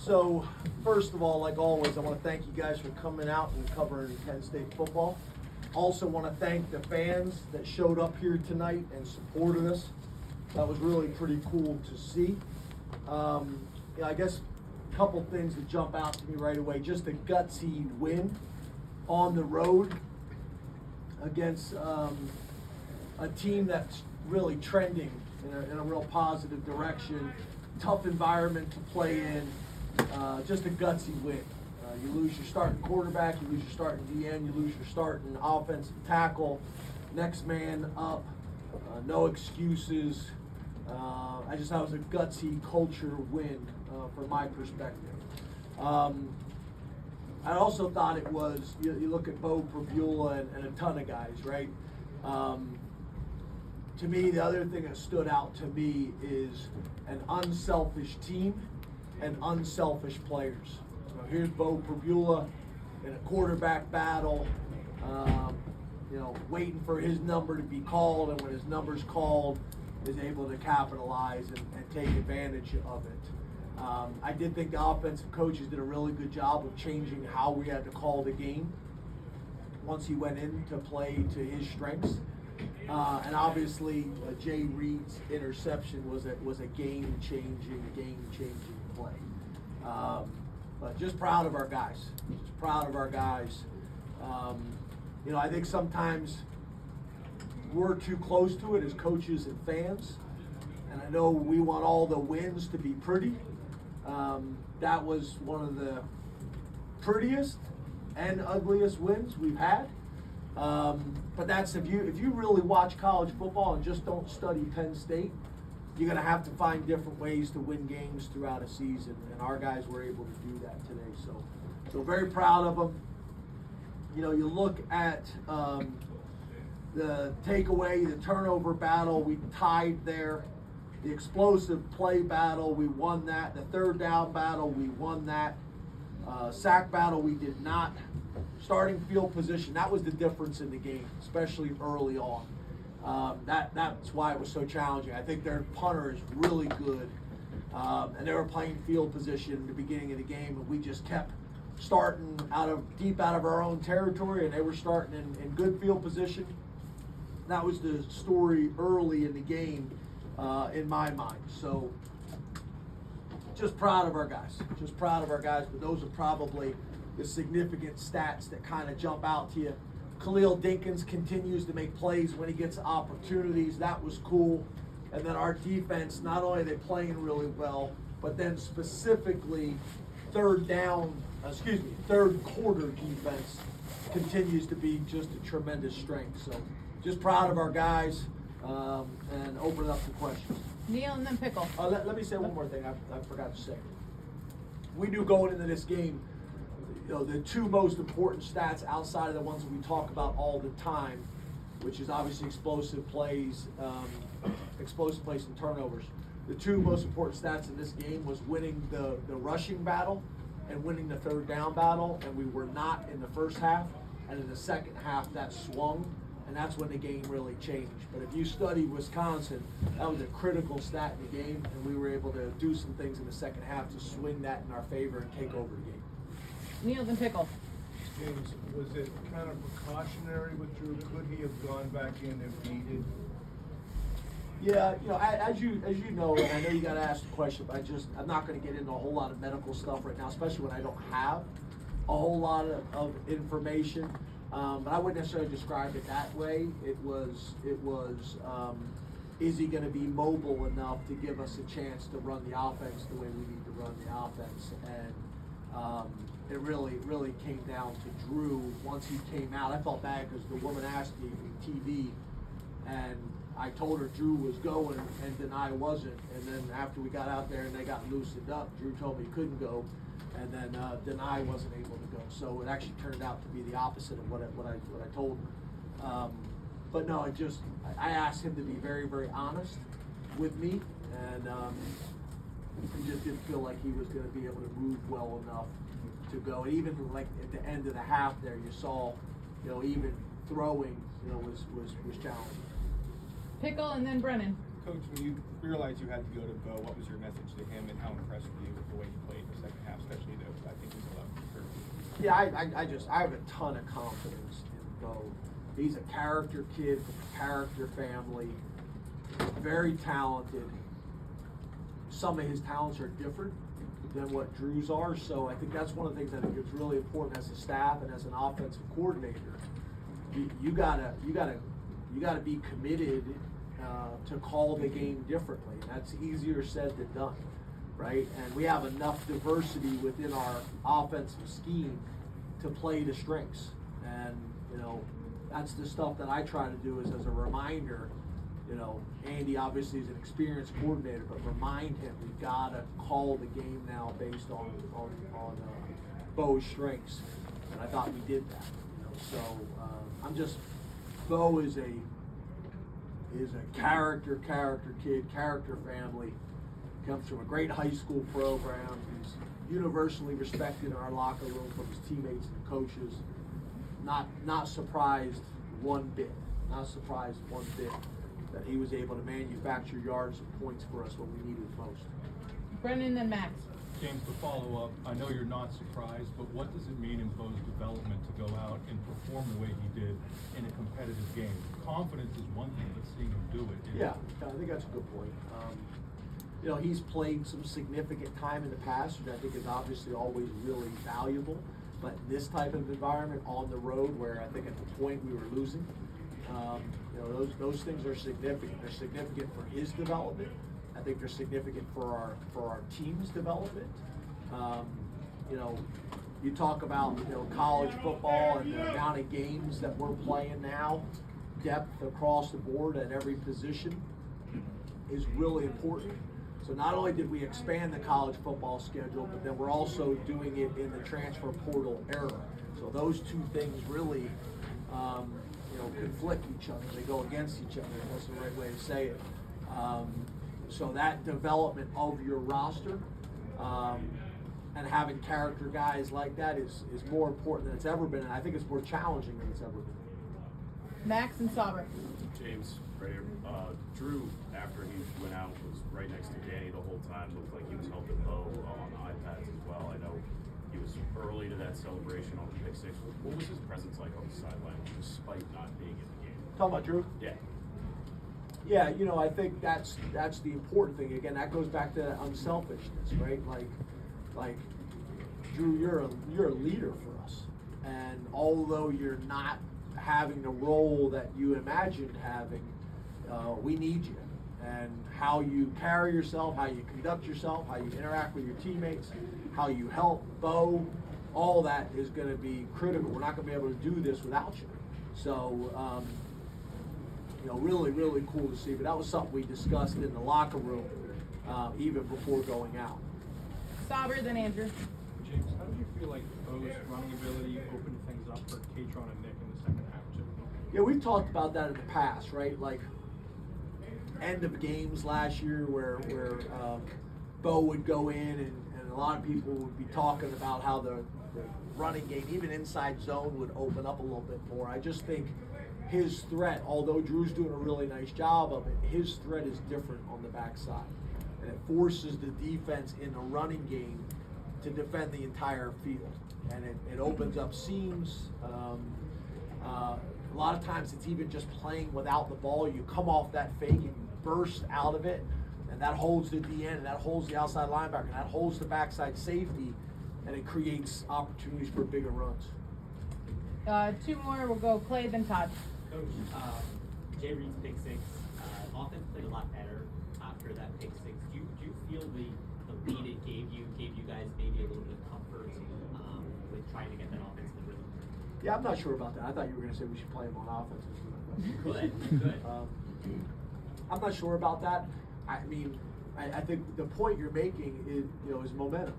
So, first of all, like always, I want to thank you guys for coming out and covering Penn State football. Also want to thank the fans that showed up here tonight and supported us. That was really pretty cool to see. I guess a couple things that jump out to me right away. Just a gutsy win on the road against a team that's really trending in a real positive direction. Tough environment to play in. Just a gutsy win. You lose your starting quarterback, you lose your starting DN, you lose your starting offensive tackle. Next man up, no excuses. I just thought it was a gutsy culture win from my perspective. I also thought it was, you look at Beau, Pribula, and a ton of guys, right? To me, the other thing that stood out to me is an unselfish team and unselfish players. Here's Beau Pribula in a quarterback battle, waiting for his number to be called, and when his number's called, is able to capitalize and take advantage of it. I did think the offensive coaches did a really good job of changing how we had to call the game once he went into play to his strengths. And obviously, Jay Reed's interception was a game-changing play. But just proud of our guys. I think sometimes we're too close to it as coaches and fans. And I know we want all the wins to be pretty. That was one of the prettiest and ugliest wins we've had. But that's if you really watch college football and just don't study Penn State, you're going to have to find different ways to win games throughout a season, and our guys were able to do that today. So very proud of them. You look at the takeaway, the turnover battle, we tied there. The explosive play battle, we won that. The third down battle, we won that. Sack battle, we did not. Starting field position, that was the difference in the game, especially early on. That's why it was so challenging. I think their punter is really good, and they were playing field position in the beginning of the game, and we just kept starting deep out of our own territory, and they were starting in good field position. That was the story early in the game, in my mind. So just proud of our guys. But those are probably the significant stats that kind of jump out to you. Khalil Dinkins continues to make plays when he gets opportunities. That was cool. And then our defense, not only are they playing really well, but then specifically third quarter defense continues to be just a tremendous strength. So just proud of our guys, and open it up to questions. Neil and then Pickle. Let me say one more thing I forgot to say. We knew going into this game, the two most important stats outside of the ones that we talk about all the time, which is obviously explosive plays and turnovers. The two most important stats in this game was winning the rushing battle and winning the third down battle, and we were not in the first half. And in the second half, that swung, and that's when the game really changed. But if you study Wisconsin, that was a critical stat in the game, and we were able to do some things in the second half to swing that in our favor and take over the game. Neil and Pickle. James, was it kind of precautionary with Drew? Could he have gone back in if needed? Yeah, as you know, and I know you got to ask the question, but I'm not going to get into a whole lot of medical stuff right now, especially when I don't have a whole lot of information. But I wouldn't necessarily describe it that way. It was is he going to be mobile enough to give us a chance to run the offense the way we need to run the offense? And it really came down to Drew once he came out. I felt bad because the woman asked me from TV, and I told her Drew was going and Deni wasn't. And then after we got out there and they got loosened up, Drew told me he couldn't go, and then Deni wasn't able to go. So it actually turned out to be the opposite of what I told her. But no, I asked him to be very, very honest with me, and he just didn't feel like he was going to be able to move well enough to go. And even like at the end of the half there, you saw, even throwing, was challenging. Pickle and then Brennan. Coach, when you realized you had to go to Beau, what was your message to him, and how impressed were you with the way he played in the second half, especially though I think he was 11 for 30? Yeah, I have a ton of confidence in Beau. He's a character kid from a character family, very talented. Some of his talents are different than what Drew's are, so I think that's one of the things I think is really important as a staff and as an offensive coordinator. You gotta be committed to call the game differently. That's easier said than done, right? And we have enough diversity within our offensive scheme to play to strengths. And that's the stuff that I try to do is as a reminder. Andy obviously is an experienced coordinator, but remind him we've got to call the game now based on Beau's strengths, and I thought we did that. Beau is a character kid, character family. Comes from a great high school program. He's universally respected in our locker room from his teammates and coaches. Not surprised one bit. Not surprised one bit that he was able to manufacture yards and points for us when we needed most. Brendan, then Max. James, to follow up, I know you're not surprised, but what does it mean in Beau's development to go out and perform the way he did in a competitive game? Confidence is one thing, but seeing him do it. Yeah, I think that's a good point. He's played some significant time in the past, which I think is obviously always really valuable. But this type of environment on the road, where I think at the point we were losing, those things are significant. They're significant for his development. I think they're significant for our team's development. You talk about college football and the amount of games that we're playing now. Depth across the board at every position is really important. So not only did we expand the college football schedule, but then we're also doing it in the transfer portal era. So those two things really, conflict each other. They go against each other. That's the right way to say it. So that development of your roster and having character guys like that is more important than it's ever been, and I think it's more challenging than it's ever been. Max and Sauber. James, right here. Drew, after he went out, was right next to Danny the whole time. Looked like he was helping Beau on the iPads as well. I know he was early to that celebration on the pick six. What was his presence like on the sideline, despite not being in the game? Talking about Drew? Yeah. Yeah, I think that's the important thing. Again, that goes back to unselfishness, right? Like Drew, you're a leader for us, and although you're not having the role that you imagined having, we need you. And how you carry yourself, how you conduct yourself, how you interact with your teammates, how you help Beau, all that is going to be critical. We're not going to be able to do this without you. So, really, really cool to see. But that was something we discussed in the locker room even before going out. Sauber, then Andrew. James, how did you feel like Beau's running ability opened things up for Katron and Nick in the second half too? Yeah, we've talked about that in the past, right? Like end of games last year where Beau would go in and a lot of people would be talking about how the running game, even inside zone, would open up a little bit more. I just think his threat, although Drew's doing a really nice job of it, his threat is different on the backside. And it forces the defense in the running game to defend the entire field. And it opens up seams. A lot of times it's even just playing without the ball. You come off that fake and you burst out of it, and that holds the DN, and that holds the outside linebacker, and that holds the backside safety, and it creates opportunities for bigger runs. Two more. We'll go Clay, then Todd. Coach, Jay Reed's pick six, offense played a lot better after that pick six. Do you feel the lead it gave you guys maybe a little bit of comfort with trying to get that offense in the rhythm? Yeah, I'm not sure about that. I thought you were going to say we should play him on offense. Good. I'm not sure about that. I mean, I think the point you're making is momentum,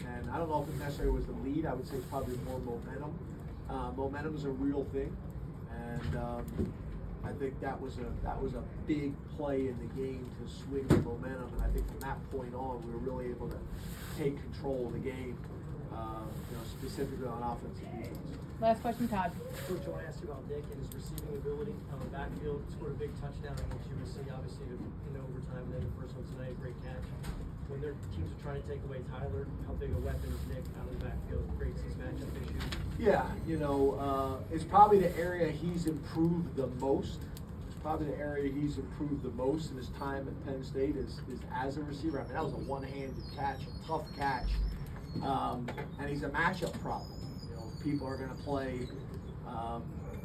and I don't know if it necessarily was the lead. I would say it's probably more momentum. Momentum is a real thing, and I think that was a big play in the game to swing the momentum. And I think from that point on, we were really able to take control of the game. specifically on offense and defense. Last question, Todd. Coach, I want to ask you about Nick and his receiving ability on the backfield. Scored a big touchdown against USC, obviously in overtime, and then the first one tonight, a great catch. When their teams are trying to take away Tyler, how big a weapon is Nick out of the backfield? Creates these matchup issues. Yeah, it's probably the area he's improved the most. It's probably the area he's improved the most in his time at Penn State is as a receiver. I mean, that was a one-handed catch, a tough catch, and he's a matchup problem. People are going to play.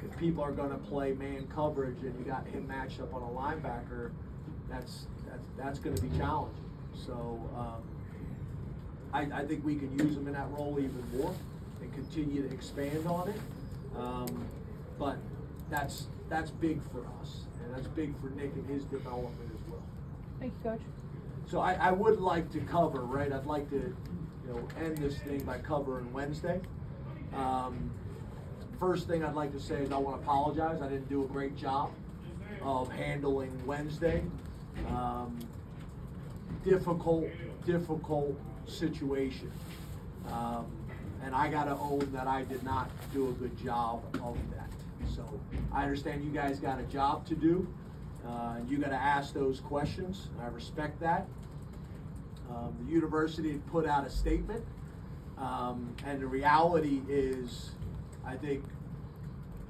If people are going to play man coverage, and you got him matched up on a linebacker, that's going to be challenging. So I think we can use him in that role even more and continue to expand on it. But that's big for us, and that's big for Nick and his development as well. Thank you, Coach. So I would like to cover, right? I'd like to end this thing by covering Wednesday. First thing I'd like to say is I want to apologize. I didn't do a great job of handling Wednesday. Difficult situation. And I got to own that I did not do a good job of that. So I understand you guys got a job to do. And you got to ask those questions. I respect that. The university had put out a statement. And the reality is, I think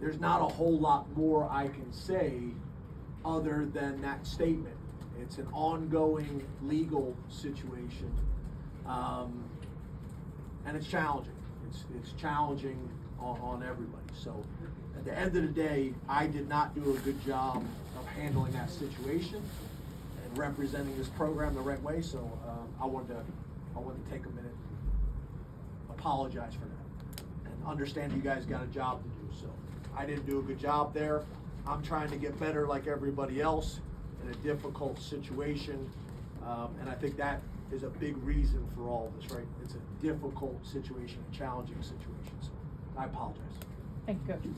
there's not a whole lot more I can say other than that statement. It's an ongoing legal situation, and it's challenging. It's challenging on everybody. So at the end of the day, I did not do a good job of handling that situation and representing this program the right way. So I wanted to take a minute, apologize for that, and understand you guys got a job to do. So I didn't do a good job there. I'm trying to get better like everybody else in a difficult situation, and I think that is a big reason for all of this, right? It's a difficult situation, a challenging situation. So I apologize. Thank you, Coach.